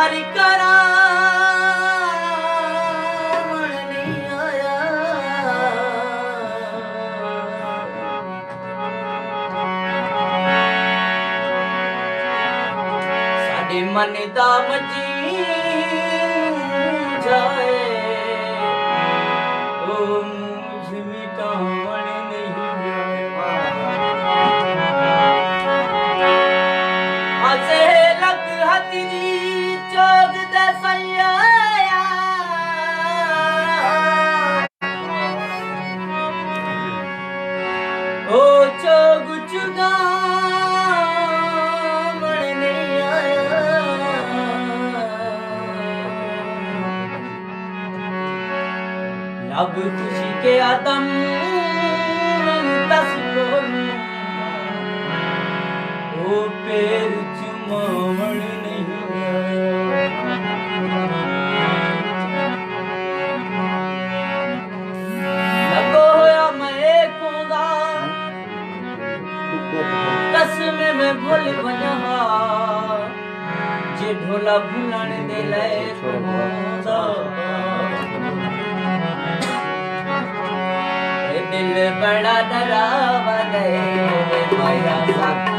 प्यार करा मन नहीं आया साडे मन दा मजी जाए ओ मुझ मिटावन नहीं आसे लग हथरी चोग दे सैया ओ चोग चुगा अब खुशी के आदम दस ओ पैर चुमावण नहीं लगो होया मैं कूंगा कसम में भूल बना जे ढोला भूलन दे लाए दिल बड़ा डरावा दे माया सब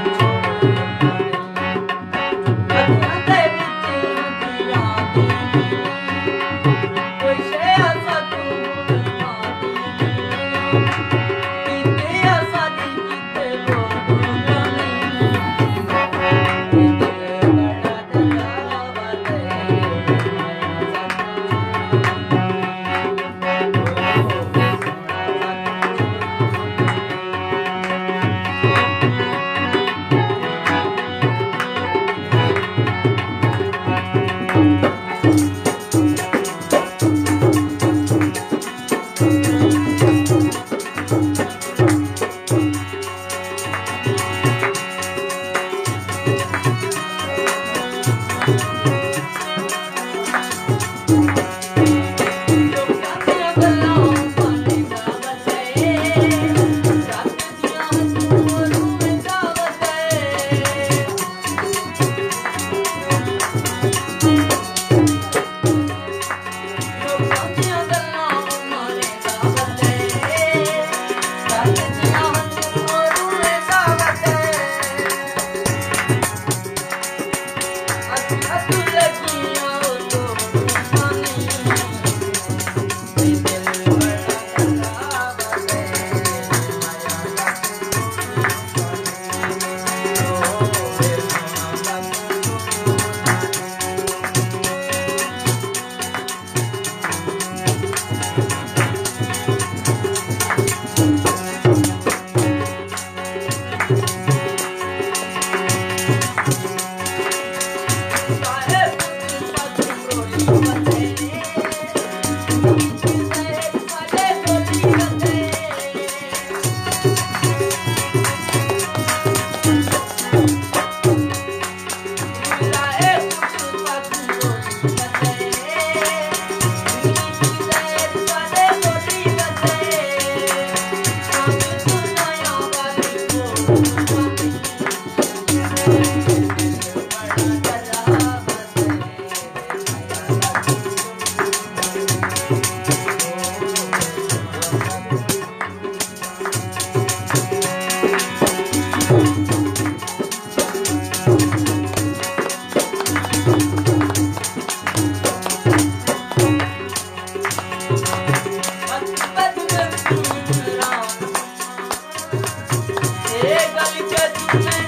गल के